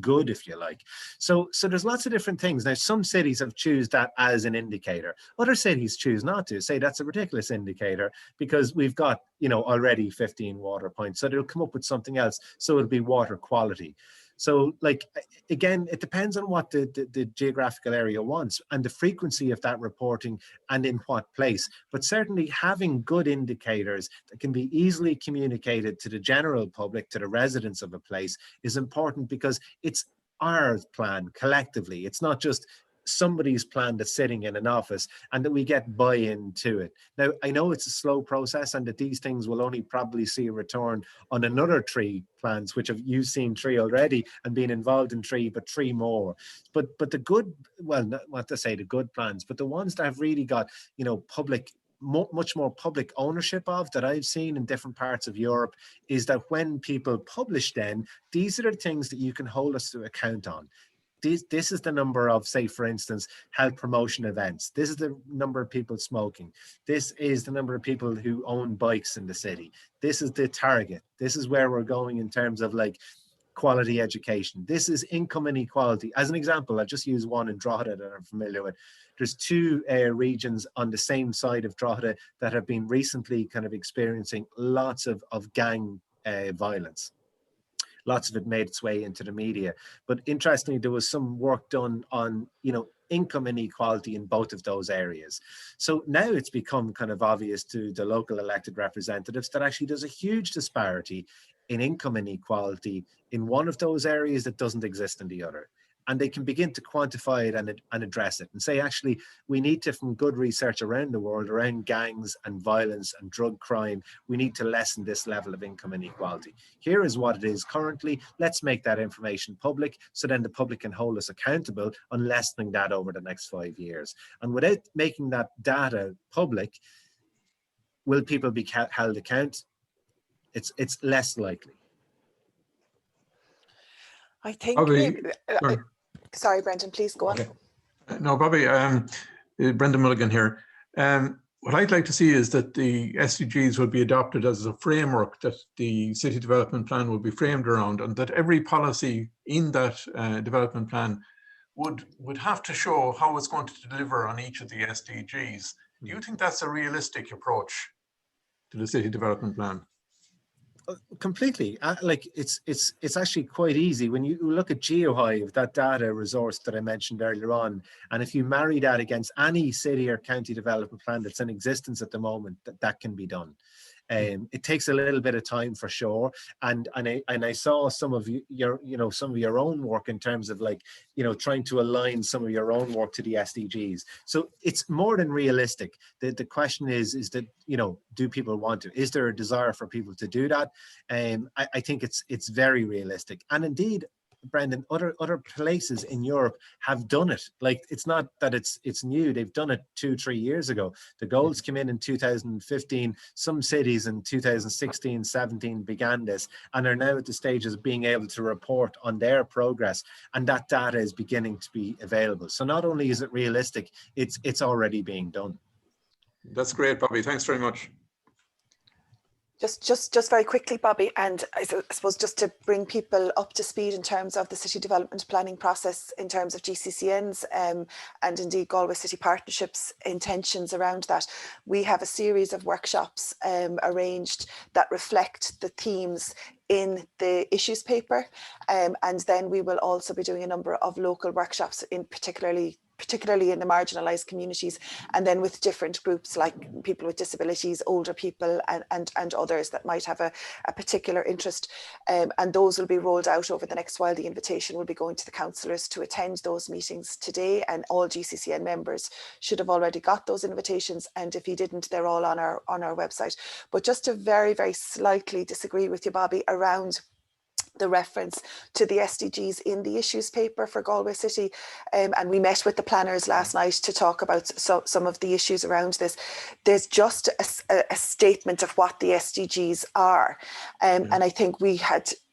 good, if you like. So there's lots of different things. Now, some cities have choose that as an indicator. Other cities choose not to, say that's a ridiculous indicator because we've got, you know, already 15 water points. So they'll come up with something else. So it'll be water quality. So, like, again, it depends on what the geographical area wants and the frequency of that reporting and in what place. But certainly having good indicators that can be easily communicated to the general public, to the residents of a place, is important because it's our plan collectively. It's not just somebody's plan that's sitting in an office and that we get buy-in to it. Now, I know it's a slow process and that these things will only probably see a return on another 3 plans, which you've seen 3 already and been involved in 3, but 3 more. But the good, well, not to say the good plans, but the ones that have really got, you know, much more public ownership of, that I've seen in different parts of Europe, is that when people publish then, these are the things that you can hold us to account on. This is the number of, say, for instance, health promotion events. This is the number of people smoking. This is the number of people who own bikes in the city. This is the target. This is where we're going in terms of like quality education. This is income inequality. As an example, I'll just use one in Drogheda that I'm familiar with. There's 2 regions on the same side of Drogheda that have been recently kind of experiencing lots of gang violence. Lots of it made its way into the media. But interestingly, there was some work done on, you know, income inequality in both of those areas. So now it's become kind of obvious to the local elected representatives that actually there's a huge disparity in income inequality in one of those areas that doesn't exist in the other. And they can begin to quantify it and address it and say, actually, we need to, from good research around the world, around gangs and violence and drug crime, we need to lessen this level of income inequality. Here is what it is currently. Let's make that information public so then the public can hold us accountable on lessening that over the next 5 years. And without making that data public, will people be held account? It's less likely. I think Bobby, sorry, Brendan, please go on. Okay. No, Bobby, Brendan Mulligan here. What I'd like to see is that the SDGs would be adopted as a framework that the city development plan would be framed around, and that every policy in that development plan would have to show how it's going to deliver on each of the SDGs. Do you think that's a realistic approach to the city development plan? Completely. Like it's actually quite easy when you look at GeoHive, that data resource that I mentioned earlier on, and if you marry that against any city or county development plan that's in existence at the moment, that can be done. It takes a little bit of time for sure, and I saw some of your own work in terms of, like, you know, trying to align some of your own work to the SDGs. So it's more than realistic. The question is that, you know, do people want to? Is there a desire for people to do that? I think it's very realistic, and indeed, Brendan, other places in Europe have done it. Like, it's not that it's new. They've done it 2-3 years ago. The goals came in 2015. Some cities in 2016, 17 began this, and are now at the stages of being able to report on their progress. And that data is beginning to be available. So not only is it realistic, it's already being done. That's great, Bobby. Thanks very much. Just very quickly, Bobby, and I suppose just to bring people up to speed in terms of the city development planning process, in terms of GCCN's and indeed Galway City Partnership's intentions around that. We have a series of workshops arranged that reflect the themes in the issues paper, and then we will also be doing a number of local workshops, in particularly in the marginalised communities, and then with different groups like people with disabilities, older people, and others that might have a particular interest. And those will be rolled out over the next while. The invitation will be going to the councillors to attend those meetings today, and all GCCN members should have already got those invitations. And if you didn't, they're all on our website. But just to very, very slightly disagree with you, Bobby, around the reference to the SDGs in the issues paper for Galway City, and we met with the planners last night to talk about some of the issues around this. There's just a statement of what the SDGs are, and I think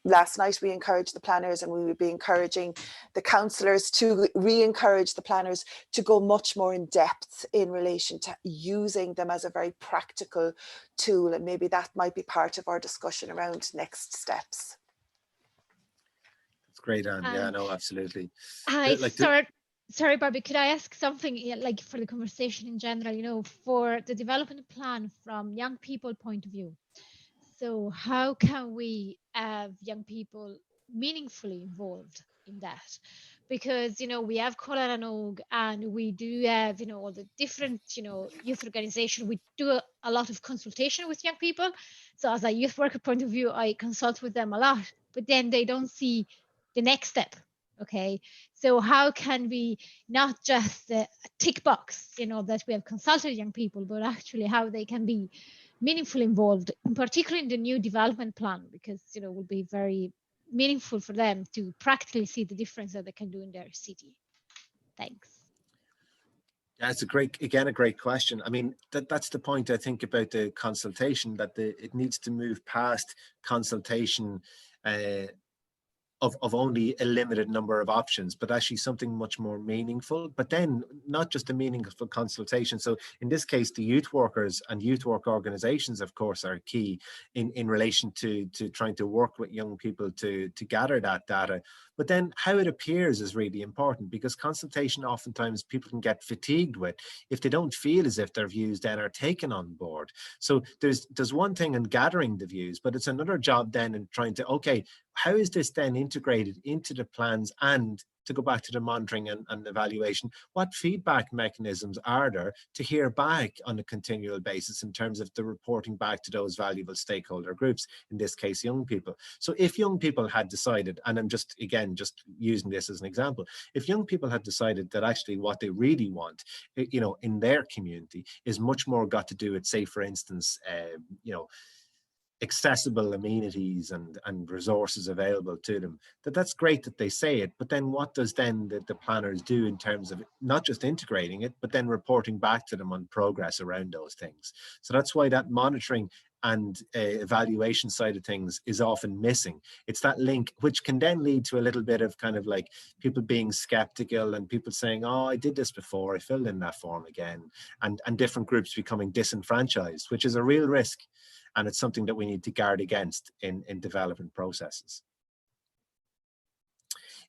last night we encouraged the planners, and we would be encouraging the councillors to re-encourage the planners to go much more in depth in relation to using them as a very practical tool, and maybe that might be part of our discussion around next steps. It's great, Anne. Yeah, no, absolutely. Hi, Like sorry, Barbie, could I ask something, like for the conversation in general, for the development plan from young people point of view? So how can we have young people meaningfully involved in that? Because, we have Colin and Og, and we do have, all the different, youth organization. We do a lot of consultation with young people. So as a youth worker point of view, I consult with them a lot, but then they don't see the next step. Okay. So how can we not just tick box, that we have consulted young people, but actually how they can be meaningfully involved, particularly in the new development plan, because it will be very meaningful for them to practically see the difference that they can do in their city. Thanks. Yeah, it's a great question. I mean, that's the point I think about the consultation, that it needs to move past consultation of only a limited number of options, but actually something much more meaningful, but then not just a meaningful consultation. So in this case, the youth workers and youth work organizations, of course, are key in relation to trying to work with young people to gather that data. But then how it appears is really important, because consultation oftentimes people can get fatigued with if they don't feel as if their views then are taken on board. So there's one thing in gathering the views, but it's another job then in trying to, okay, how is this then integrated into the plans? And to go back to the monitoring and evaluation, what feedback mechanisms are there to hear back on a continual basis in terms of the reporting back to those valuable stakeholder groups, in this case, young people? So if young people had decided, and I'm just using this as an example, if young people had decided that actually what they really want, in their community is much more got to do with, say, for instance, accessible amenities and resources available to them, that's great that they say it, but then what does then the planners do in terms of not just integrating it, but then reporting back to them on progress around those things? So that's why that monitoring and evaluation side of things is often missing. It's that link, which can then lead to a little bit of kind of like people being skeptical and people saying, oh, I did this before, I filled in that form again, and different groups becoming disenfranchised, which is a real risk. And it's something that we need to guard against in development processes.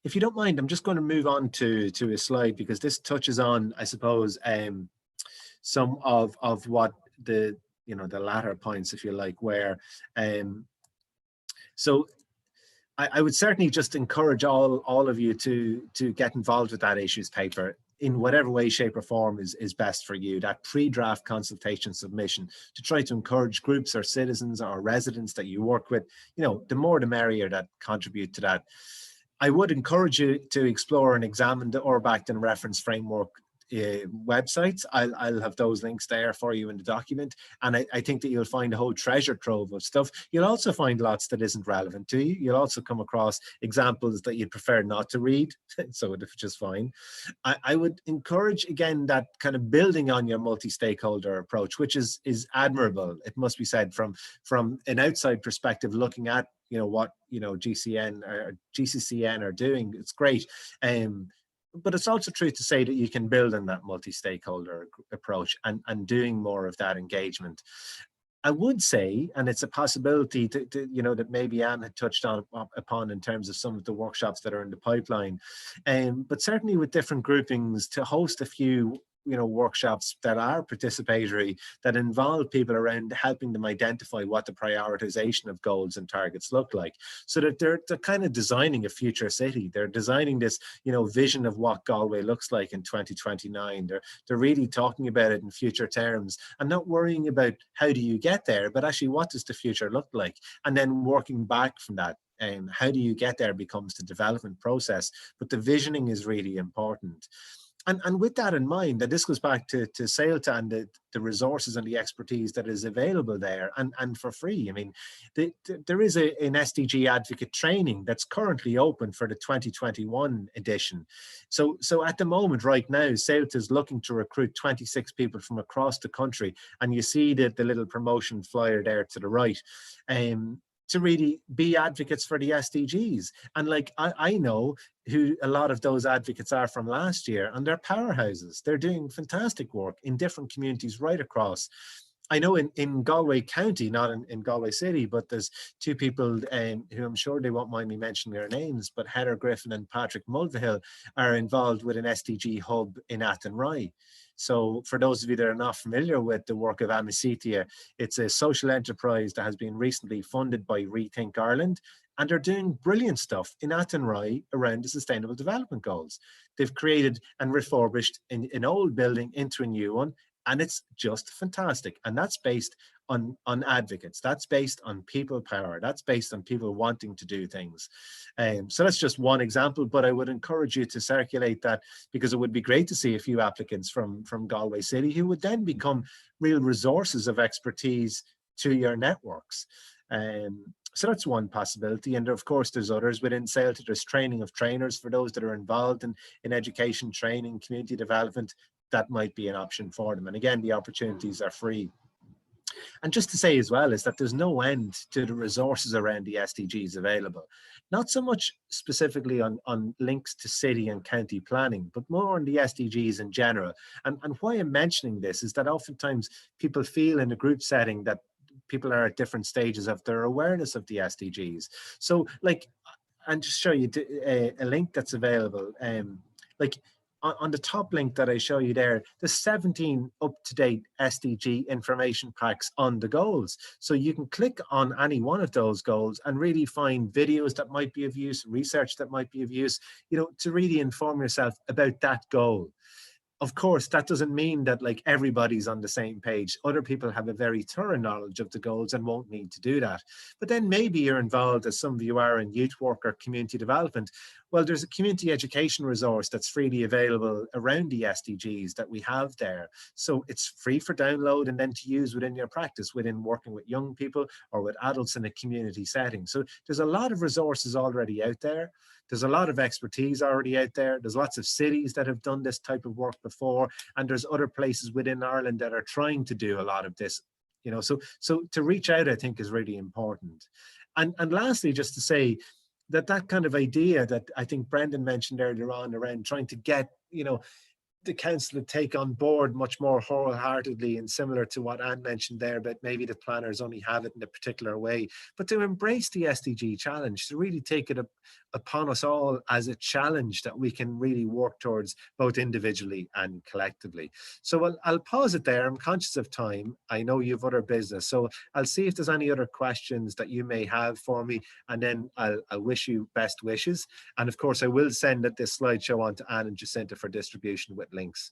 If you don't mind, I'm just going to move on to a slide, because this touches on, I suppose, some of what the latter points, if you like, where so I would certainly just encourage all of you to get involved with that issues paper in whatever way, shape or form is best for you, that pre-draft consultation submission, to try to encourage groups or citizens or residents that you work with, the more the merrier that contribute to that. I would encourage you to explore and examine the Orbacton reference framework websites. I'll have those links there for you in the document, and I think that you'll find a whole treasure trove of stuff. You'll also find lots that isn't relevant to you. You'll also come across examples that you'd prefer not to read, so which is fine. I would encourage, again, that kind of building on your multi-stakeholder approach, which is admirable, it must be said, from an outside perspective, looking at what GCN or GCCN are doing. It's great. But it's also true to say that you can build on that multi-stakeholder approach and doing more of that engagement. I would say, and it's a possibility to that maybe Anne had touched upon in terms of some of the workshops that are in the pipeline, but certainly with different groupings, to host a few workshops that are participatory, that involve people around helping them identify what the prioritization of goals and targets look like, so that they're kind of designing a future city. They're designing this vision of what Galway looks like in 2029. They're really talking about it in future terms and not worrying about how do you get there, but actually what does the future look like, and then working back from that. How do you get there becomes the development process, but the visioning is really important. And with that in mind, and this goes back to SAILTA and the resources and the expertise that is available there, and for free. I mean, there is an SDG advocate training that's currently open for the 2021 edition. So at the moment, right now, SAILTA is looking to recruit 26 people from across the country, and you see the little promotion flyer there to the right. To really be advocates for the SDGs. And like, I know who a lot of those advocates are from last year, and they're powerhouses. They're doing fantastic work in different communities right across. I know in Galway County, not in Galway City, but there's two people who I'm sure they won't mind me mentioning their names, but Heather Griffin and Patrick Mulvihill are involved with an SDG hub in Athenry. So for those of you that are not familiar with the work of Amicitia, it's a social enterprise that has been recently funded by Rethink Ireland, and they're doing brilliant stuff in Athenry around the Sustainable Development Goals. They've created and refurbished an old building into a new one, and it's just fantastic. And that's based on advocates. That's based on people power. That's based on people wanting to do things. So that's just one example, but I would encourage you to circulate that, because it would be great to see a few applicants from Galway City who would then become real resources of expertise to your networks. So that's one possibility. And of course, there's others within SAILTA. There's training of trainers for those that are involved in education, training, community development. That might be an option for them. And again, the opportunities are free. And just to say as well is that there's no end to the resources around the SDGs available. Not so much specifically on links to city and county planning, but more on the SDGs in general. And why I'm mentioning this is that oftentimes people feel in a group setting that people are at different stages of their awareness of the SDGs. So like, and just show you a link that's available. Like on the top link that I show you there, there's 17 up-to-date SDG information packs on the goals. So you can click on any one of those goals and really find videos that might be of use, research that might be of use, you know, to really inform yourself about that goal. Of course, that doesn't mean that like everybody's on the same page. Other people have a very thorough knowledge of the goals and won't need to do that. But then maybe you're involved, as some of you are, in youth work or community development. Well, there's a community education resource that's freely available around the SDGs that we have there. So it's free for download and then to use within your practice, within working with young people or with adults in a community setting. So there's a lot of resources already out there. There's a lot of expertise already out there. There's lots of cities that have done this type of work before, and there's other places within Ireland that are trying to do a lot of this, you know, so to reach out, I think, is really important. And lastly, just to say that kind of idea that I think Brendan mentioned earlier on around trying to get, you know, the council to take on board much more wholeheartedly, and similar to what Anne mentioned there, but maybe the planners only have it in a particular way, but to embrace the SDG challenge, to really take it upon us all as a challenge that we can really work towards both individually and collectively. So I'll pause it there. I'm conscious of time. I know you've other business, so I'll see if there's any other questions that you may have for me, and then I'll wish you best wishes. And of course, I will send this slideshow on to Anne and Jacinta for distribution with links.